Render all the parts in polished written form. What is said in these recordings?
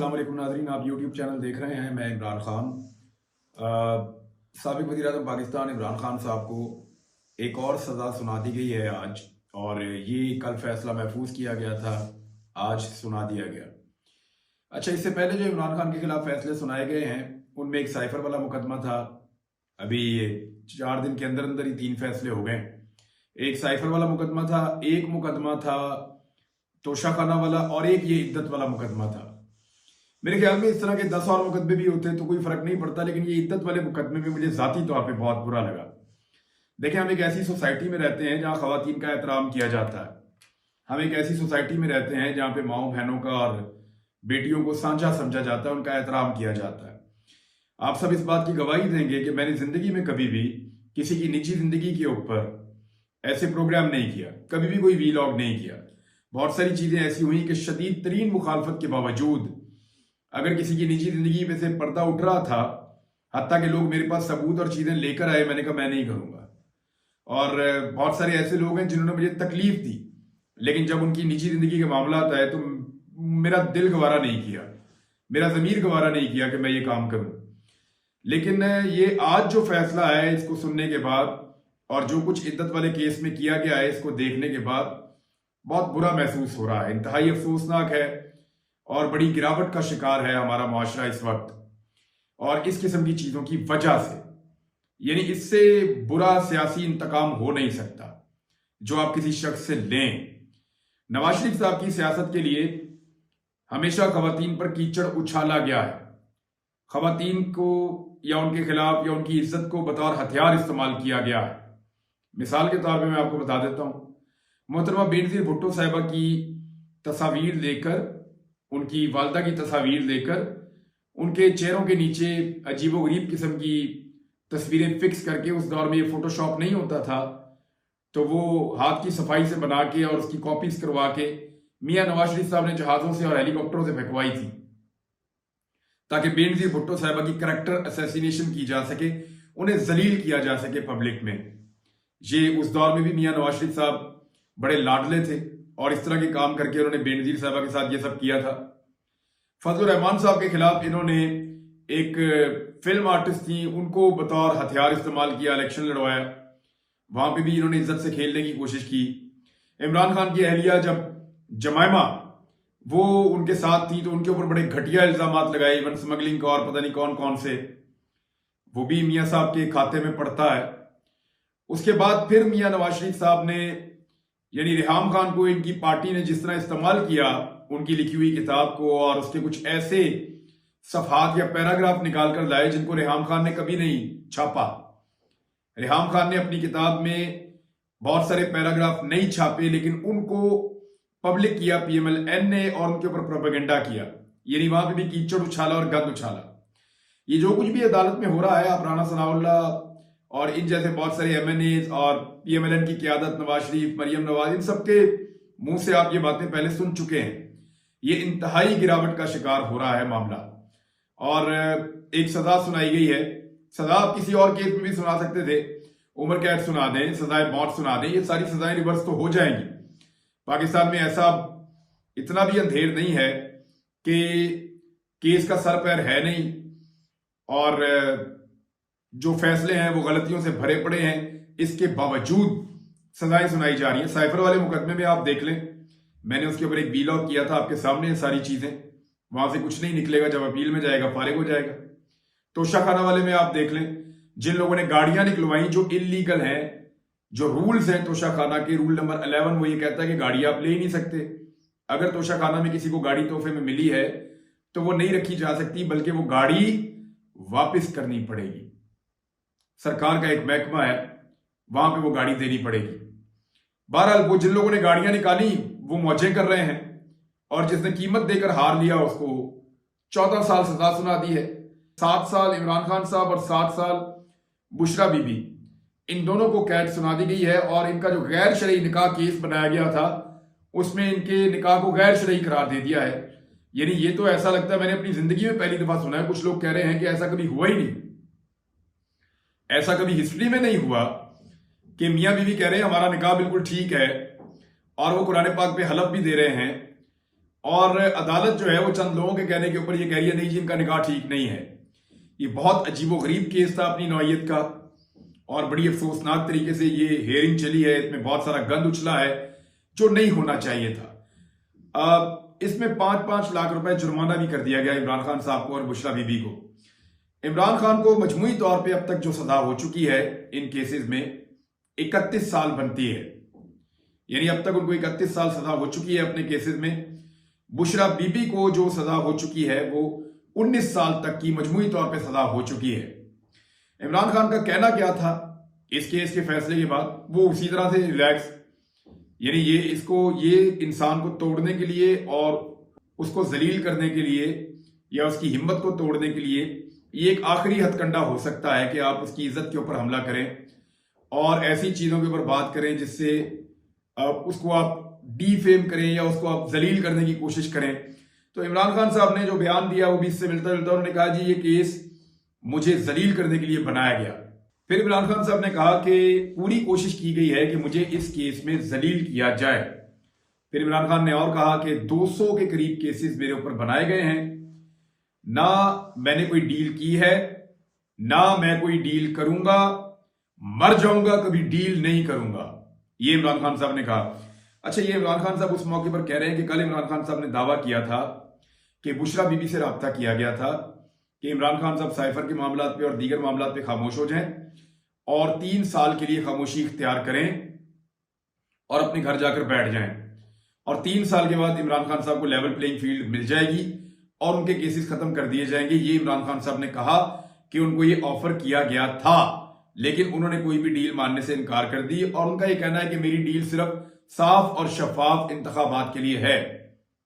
अस्सलाम वालेकुम नाज़रीन, आप यूट्यूब चैनल देख रहे हैं। मैं इमरान खान। साबिक़ वज़ीर-ए-आज़म पाकिस्तान इमरान खान साहब को एक और सज़ा सुना दी गई है आज, और ये कल फैसला महफूज किया गया था, आज सुना दिया गया। अच्छा, इससे पहले जो इमरान खान के खिलाफ फैसले सुनाए गए हैं उनमें एक साइफर वाला मुकदमा था। अभी 4 दिन के अंदर अंदर ही 3 फैसले हो गए। एक साइफर वाला मुकदमा था, एक मुकदमा था तोशाखाना वाला, और एक ये इद्दत वाला मुकदमा था। मेरे ख्याल में इस तरह के 10 और मुकदमे भी होते तो कोई फर्क नहीं पड़ता, लेकिन ये इद्दत वाले मुकदमे में मुझे जाती तौर पे बहुत बुरा लगा। देखिए, हम एक ऐसी सोसाइटी में रहते हैं जहां खवातीन का एहतराम किया जाता है। हम एक ऐसी सोसाइटी में रहते हैं जहां पे माओ बहनों का और बेटियों को सांझा समझा जाता है, उनका एहतराम किया जाता है। आप सब इस बात की गवाही देंगे कि मैंने जिंदगी में कभी भी किसी की निजी जिंदगी के ऊपर ऐसे प्रोग्राम नहीं किया, कभी भी कोई वीलॉग नहीं किया। बहुत सारी चीजें ऐसी हुई कि शदीद तरीन मुखालफत के बावजूद अगर किसी की निजी जिंदगी में से पर्दा उठ रहा था, हत्ता कि लोग मेरे पास सबूत और चीजें लेकर आए, मैंने कहा मैं नहीं करूंगा। और बहुत सारे ऐसे लोग हैं जिन्होंने मुझे तकलीफ दी, लेकिन जब उनकी निजी जिंदगी का मामला आता है तो मेरा दिल गवारा नहीं किया, मेरा ज़मीर गवारा नहीं किया कि मैं ये काम करूं। लेकिन ये आज जो फैसला है, इसको सुनने के बाद और जो कुछ इद्दत वाले केस में किया गया है, इसको देखने के बाद बहुत बुरा महसूस हो रहा है। इंतहाई अफसोसनाक है और बड़ी गिरावट का शिकार है हमारा माशरा इस वक्त, और इस किस्म की चीजों की वजह से। यानी इससे बुरा सियासी इंतकाम हो नहीं सकता जो आप किसी शख्स से लें। नवाज शरीफ साहब की सियासत के लिए हमेशा खवातीन पर कीचड़ उछाला गया है। खवातीन को या उनके खिलाफ या उनकी इज्जत को बतौर हथियार इस्तेमाल किया गया है। मिसाल के तौर पे मैं आपको बता देता हूं, मोहतरमा बेनजीर भुट्टो साहिबा की तस्वीर लेकर, उनकी वालदा की तस्वीर लेकर, उनके चेहरों के नीचे अजीबोगरीब किस्म की तस्वीरें फिक्स करके, उस दौर में ये फोटोशॉप नहीं होता था, तो वो हाथ की सफाई से बना के और उसकी कॉपीज करवा के मियां नवाज शरीफ साहब ने जहाजों से और हेलीकॉप्टरों से फेंकवाई थी, ताकि बेनजीर भुट्टो साहिबा की करैक्टर असैसिनेशन की जा सके, उन्हें जलील किया जा सके पब्लिक में। ये उस दौर में भी मियां नवाज शरीफ साहब बड़े लाडले थे और इस तरह के काम करके उन्होंने बेनजीर साहबा के साथ ये सब किया था। फजलुर रहमान साहब के खिलाफ इन्होंने एक फिल्म आर्टिस्ट थी, उनको बतौर हथियार इस्तेमाल किया, इलेक्शन लड़वाया, वहां पे भी इन्होंने इज्जत से खेलने की कोशिश की। इमरान खान की अहलिया जब जमायमा वो उनके साथ थी तो उनके ऊपर बड़े घटिया इल्जामात लगाए, इवन स्मगलिंग का और पता नहीं कौन कौन से, वो भी मियां साहब के खाते में पड़ता है। उसके बाद फिर मियां नवाज शरीफ साहब ने, यानी रेहाम खान को इनकी पार्टी ने जिस तरह इस्तेमाल किया, उनकी लिखी हुई किताब को और उसके कुछ ऐसे सफहात या पैराग्राफ निकाल कर लाए जिनको रेहाम खान ने कभी नहीं छापा। रेहाम खान ने अपनी किताब में बहुत सारे पैराग्राफ नहीं छापे, लेकिन उनको पब्लिक किया पीएमएलएन ने और उनके ऊपर प्रोपेगेंडा किया। यानी वहां पे भी कीचड़ उछाला और गंद उछाला। ये जो कुछ भी अदालत में हो रहा है, आप राना सनाउल्लाह और इन जैसे बहुत सारे एमएनए और पीएमएलएन की क़यादत, नवाज शरीफ, मरियम नवाज, इन सबके मुंह से आप ये बातें पहले सुन चुके हैं। ये इंतहाई गिरावट का शिकार हो रहा है मामला, और एक सजा सुनाई गई है। सजा आप किसी और केस में भी सुना सकते थे, उम्र कैद सुना दें, सजाए मौत सुना दें, ये सारी सजाएं रिवर्स तो हो जाएंगी। पाकिस्तान में ऐसा इतना भी अंधेर नहीं है कि केस का सर पैर है नहीं, और जो फैसले हैं वो गलतियों से भरे पड़े हैं, इसके बावजूद सजाएं सुनाई जा रही हैं। साइफर वाले मुकदमे में आप देख लें, मैंने उसके ऊपर एक वीलॉग किया था, आपके सामने सारी चीजें, वहां से कुछ नहीं निकलेगा, जब अपील में जाएगा फारिग हो जाएगा। तोशाखाना वाले में आप देख लें, जिन लोगों ने गाड़ियां निकलवाई जो इलीगल हैं, जो रूल्स हैं तोशाखाना के, रूल नंबर 11 वो ये कहता है कि गाड़ी आप ले ही नहीं सकते। अगर तोशाखाना में किसी को गाड़ी तोहफे में मिली है तो वो नहीं रखी जा सकती, बल्कि वो गाड़ी वापस करनी पड़ेगी। सरकार का एक महकमा है, वहां पे वो गाड़ी देनी पड़ेगी। बहरहाल, वो जिन लोगों ने गाड़ियां निकाली वो मौजें कर रहे हैं, और जिसने कीमत देकर हार लिया उसको 14 साल सजा सुना दी है। 7 साल इमरान खान साहब और 7 साल बुशरा बीबी, इन दोनों को कैद सुना दी गई है। और इनका जो गैर शरई निकाह केस बनाया गया था, उसमें इनके निकाह को गैर शरई करार दे दिया है। यानी ये तो ऐसा लगता है, मैंने अपनी जिंदगी में पहली दफा सुना है। कुछ लोग कह रहे हैं कि ऐसा कभी हुआ ही नहीं, ऐसा कभी हिस्ट्री में नहीं हुआ कि मियां बीवी कह रहे हैं हमारा निकाह बिल्कुल ठीक है, और वो कुरान पाक पे हलफ भी दे रहे हैं, और अदालत जो है वो चंद लोगों के कहने के ऊपर ये कह रही है नहीं जी इनका निकाह ठीक नहीं है। ये बहुत अजीबोगरीब केस था अपनी नौइयत का और बड़ी अफसोसनाक तरीके से ये हेयरिंग चली है। इसमें बहुत सारा गंद उछला है जो नहीं होना चाहिए था। इसमें 5-5 लाख रुपए जुर्माना भी कर दिया गया इमरान खान साहब को और बुशरा बीबी को। इमरान खान को मजमूई तौर पे अब तक जो सजा हो चुकी है इन केसेस में 31 साल बनती है, यानी अब तक उनको 31 साल सजा हो चुकी है अपने केसेस में। बुशरा बीबी को जो सजा हो चुकी है वो 19 साल तक की मजमूई तौर पे सजा हो चुकी है। इमरान खान का कहना क्या था इस केस के फैसले के बाद, वो उसी तरह से रिलैक्स, यानी ये इंसान को तोड़ने के लिए और उसको जलील करने के लिए या उसकी हिम्मत को तोड़ने के लिए ये एक आखिरी हथकंडा हो सकता है कि आप उसकी इज्जत के ऊपर हमला करें और ऐसी चीजों के ऊपर बात करें जिससे उसको आप डीफेम करें या उसको आप जलील करने की कोशिश करें। तो इमरान खान साहब ने जो बयान दिया वो भी इससे मिलता जुलता। उन्होंने कहा जी ये केस मुझे जलील करने के लिए बनाया गया। फिर इमरान खान साहब ने कहा कि पूरी कोशिश की गई है कि मुझे इस केस में जलील किया जाए। फिर इमरान खान ने और कहा कि 200 के करीब केसेस मेरे ऊपर बनाए गए हैं, ना मैंने कोई डील की है ना मैं कोई डील करूंगा, मर जाऊंगा कभी डील नहीं करूंगा, ये इमरान खान साहब ने कहा। अच्छा, ये इमरान खान साहब उस मौके पर कह रहे हैं कि कल इमरान खान साहब ने दावा किया था कि बुशरा बीबी से राब्ता किया गया था कि इमरान खान साहब साइफर के मामलात पे और दीगर मामलात पे खामोश हो जाएं और 3 साल के लिए खामोशी इख्तियार करें और अपने घर जाकर बैठ जाएं और 3 साल के बाद इमरान खान साहब को लेवल प्लेइंग फील्ड मिल जाएगी और उनके केसेस खत्म कर दिए जाएंगे। ये इमरान खान साहब ने कहा कि उनको ये ऑफर किया गया था लेकिन उन्होंने कोई भी डील मानने से इनकार कर दी और उनका ये कहना है कि मेरी डील सिर्फ साफ और शफाफ इंतखाबात के लिए है।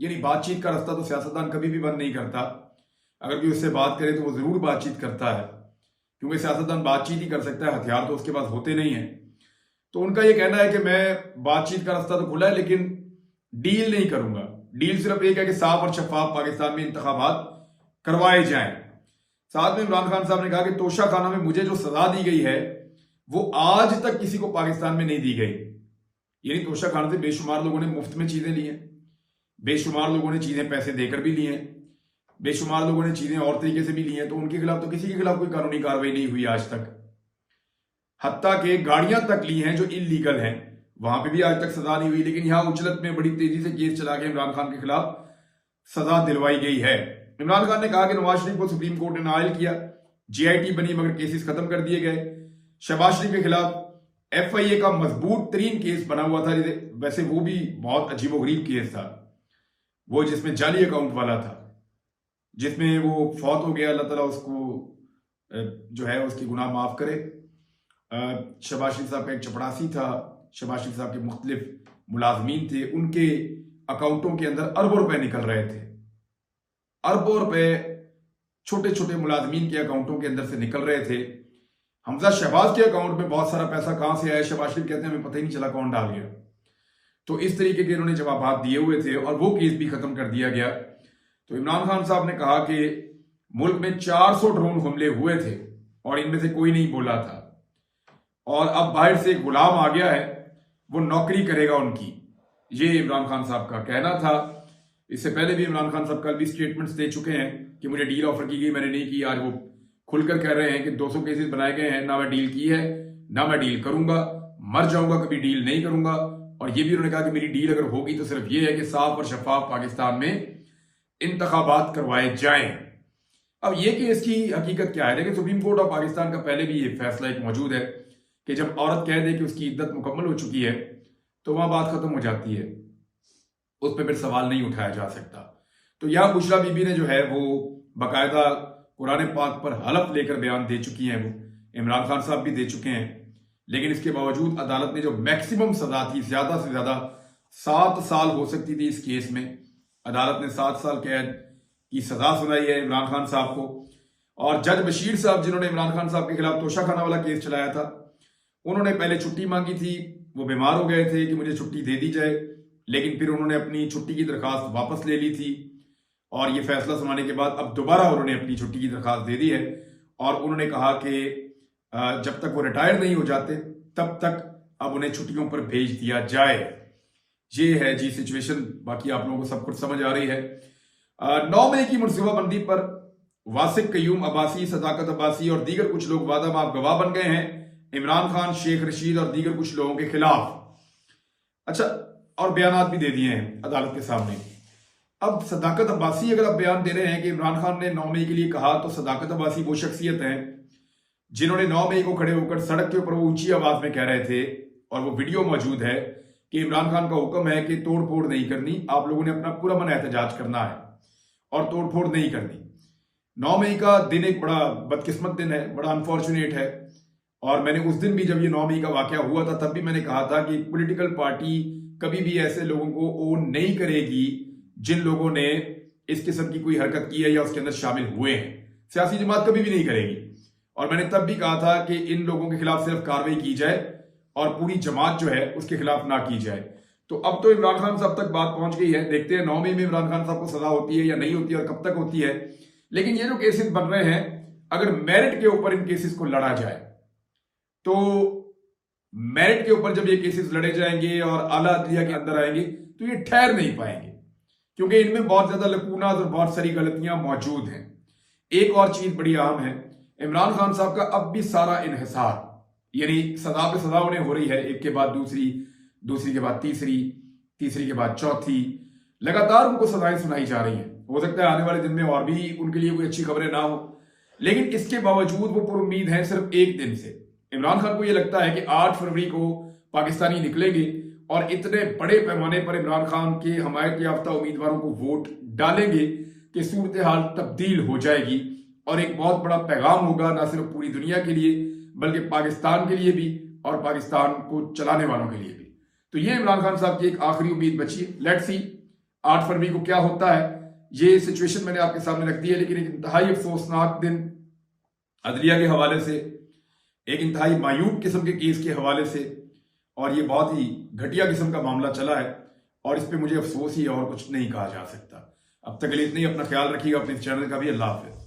यानी बातचीत का रास्ता तो सियासतदान कभी भी बंद नहीं करता, अगर कोई उससे बात करे तो वो जरूर बातचीत करता है क्योंकि सियासतदान बातचीत ही कर सकता है, हथियार तो उसके पास होते नहीं है। तो उनका ये कहना है कि मैं बातचीत का रास्ता तो खुला है लेकिन डील नहीं करूंगा। डील सिर्फ एक है कि साफ और शफाफ पाकिस्तान में इंतखाबात करवाए जाएं। साथ में इमरान खान साहब ने कहा कि तोशा खाना में मुझे जो सजा दी गई है वो आज तक किसी को पाकिस्तान में नहीं दी गई। यानी तोशा खाना से बेशुमार लोगों ने मुफ्त में चीजें ली हैं, बेशुमार लोगों ने चीजें पैसे देकर भी ली हैं, बेशुमार लोगों ने चीजें और तरीके से भी ली हैं। तो उनके खिलाफ तो किसी के खिलाफ कोई कानूनी कार्रवाई नहीं हुई आज तक। हत्ता के गाड़ियां तक ली हैं जो इलीगल हैं, वहां पे भी आज तक सजा नहीं हुई। लेकिन यहां उजलत में बड़ी तेजी से केस चला के इमरान खान के खिलाफ सजा दिलवाई गई है। इमरान खान ने कहा कि नवाज शरीफ को सुप्रीम कोर्ट ने नाअहल किया, जीआईटी बनी मगर केसेस खत्म कर दिए गए। शहबाज शरीफ के खिलाफ एफआईए का मजबूत तरीन केस बना हुआ था, वैसे वो भी बहुत अजीबोगरीब केस था, वो जिसमें जाली अकाउंट वाला था, जिसमें वो फौत हो गया, अल्लाह ताला उसको जो है उसकी गुनाह माफ करे। शहबाज शरीफ साहब का एक चपड़ासी था, शहबाज शरीफ साहब के मुख्तलिफ मुलाजमीन थे, उनके अकाउंटों के अंदर अरबों रुपए निकल रहे थे, अरबों रुपए छोटे छोटे मुलाजमीन के अकाउंटों के अंदर से निकल रहे थे। हमजा शहबाज के अकाउंट में बहुत सारा पैसा कहां से आया, शहबाज शरीफ कहते हैं हमें पता ही नहीं चला कौन डाल गया। तो इस तरीके के इन्होंने जवाब दिए हुए थे और वो केस भी खत्म कर दिया गया। तो इमरान खान साहब ने कहा कि मुल्क में 400 ड्रोन हमले हुए थे और इनमें से कोई नहीं बोला था और अब बाहर से एक गुलाम आ गया है, वो नौकरी करेगा उनकी। ये इमरान खान साहब का कहना था। इससे पहले भी इमरान खान साहब कल भी स्टेटमेंट्स दे चुके हैं कि मुझे डील ऑफर की गई, मैंने नहीं की। आज वो खुलकर कह रहे हैं कि 200 केसेस बनाए गए हैं, ना मैं डील की है ना मैं डील करूंगा, मर जाऊंगा कभी डील नहीं करूंगा। और ये भी उन्होंने कहा कि मेरी डील अगर होगी तो सिर्फ ये है कि साफ और शफाफ पाकिस्तान में इंतखाबात करवाए जाएं। अब ये केस की हकीकत क्या है, देखिए सुप्रीम कोर्ट ऑफ पाकिस्तान का पहले भी ये फैसला एक मौजूद है कि जब औरत कह दे कि उसकी इद्दत मुकम्मल हो चुकी है तो वहां बात खत्म हो जाती है, उस पर फिर सवाल नहीं उठाया जा सकता। तो यहां बुशरा बीबी ने जो है वो बाकायदा कुरान पाक पर हलफ लेकर बयान दे चुकी हैं, वो इमरान खान साहब भी दे चुके हैं। लेकिन इसके बावजूद अदालत ने जो मैक्सिमम सजा थी, ज्यादा से ज्यादा 7 साल हो सकती थी इस केस में, अदालत ने 7 साल कैद की सजा सुनाई है इमरान खान साहब को। और जज बशीर साहब जिन्होंने इमरान खान साहब के खिलाफ तोशाखाना वाला केस चलाया था, उन्होंने पहले छुट्टी मांगी थी, वो बीमार हो गए थे कि मुझे छुट्टी दे दी जाए, लेकिन फिर उन्होंने अपनी छुट्टी की दरखास्त वापस ले ली थी और ये फैसला सुनाने के बाद अब दोबारा उन्होंने अपनी छुट्टी की दरखास्त दे दी है और उन्होंने कहा कि जब तक वो रिटायर नहीं हो जाते तब तक अब उन्हें छुट्टियों पर भेज दिया जाए। ये है जी सिचुएशन। बाकी आप लोगों को सब कुछ समझ आ रही है। 9 मई की मनसूबाबंदी पर वासिक कयूम अब्बासी, सदाकत अब्बासी और दीगर कुछ लोग वादा माफ गवाह बन गए हैं इमरान खान, शेख रशीद और दीगर कुछ लोगों के खिलाफ। अच्छा, और बयान भी दे दिए हैं अदालत के सामने। अब सदाकत अब्बासी अगर आप बयान दे रहे हैं कि इमरान खान ने 9 मई के लिए कहा, तो सदाकत अब्बासी वो शख्सियत हैं जिन्होंने 9 मई को खड़े होकर सड़क के ऊपर वो ऊंची आवाज में कह रहे थे, और वो वीडियो मौजूद है, कि इमरान खान का हुक्म है कि तोड़ फोड़ नहीं करनी, आप लोगों ने अपना पूरा मन एहतजाज करना है और तोड़ फोड़ नहीं करनी। 9 मई का दिन एक बड़ा बदकिस्मत दिन है, बड़ा अनफॉर्चुनेट है। और मैंने उस दिन भी, जब ये 9 मई का वाकया हुआ था, तब भी मैंने कहा था कि पॉलिटिकल पार्टी कभी भी ऐसे लोगों को ओन नहीं करेगी जिन लोगों ने इस किस्म की कोई हरकत की है या उसके अंदर शामिल हुए हैं। सियासी जमात कभी भी नहीं करेगी। और मैंने तब भी कहा था कि इन लोगों के खिलाफ सिर्फ कार्रवाई की जाए और पूरी जमात जो है उसके खिलाफ ना की जाए। तो अब तो इमरान खान साहब तक बात पहुंच गई है। देखते हैं 9 मई में इमरान खान साहब को सजा होती है या नहीं होती है और कब तक होती है। लेकिन ये जो केसेस बन रहे हैं, अगर मेरिट के ऊपर इन केसेस को लड़ा जाए, तो मेरिट के ऊपर जब ये केसेस लड़े जाएंगे और आला अदलिया के अंदर आएंगे, तो ये ठहर नहीं पाएंगे, क्योंकि इनमें बहुत ज्यादा लकूनात और बहुत सारी गलतियां मौजूद हैं। एक और चीज बड़ी अहम है, इमरान खान साहब का अब भी सारा इन्हिसार, यानी सजा पे सजा उन्हें हो रही है, एक के बाद दूसरी, दूसरी के बाद तीसरी, तीसरी के बाद चौथी, लगातार उनको सजाएं सुनाई जा रही हैं। हो सकता है आने वाले दिन में और भी उनके लिए कोई अच्छी खबरें ना हो, लेकिन इसके बावजूद वो पुरुम्मीद हैं सिर्फ एक दिन से। इमरान खान को यह लगता है कि 8 फरवरी को पाकिस्तानी निकलेंगे और इतने बड़े पैमाने पर इमरान खान के हमायत याफ्ता उम्मीदवारों को वोट डालेंगे कि सूरत हाल तब्दील हो जाएगी और एक बहुत बड़ा पैगाम होगा, ना सिर्फ पूरी दुनिया के लिए बल्कि पाकिस्तान के लिए भी और पाकिस्तान को चलाने वालों के लिए भी। तो ये इमरान खान साहब की एक आखिरी उम्मीद बची है। लेट्स सी 8 फरवरी को क्या होता है। ये सिचुएशन मैंने आपके सामने रख दी है, लेकिन एक इंतहाई अफसोसनाक दिन अदलिया के हवाले से, एक इंतहाई मायूब किस्म के केस के हवाले से, और ये बहुत ही घटिया किस्म का मामला चला है और इस पे मुझे अफसोस ही और कुछ नहीं कहा जा सकता। अब तक के लिए इतना ही। अपना ख्याल रखिएगा, अपने चैनल का भी। अल्लाह हाफिज।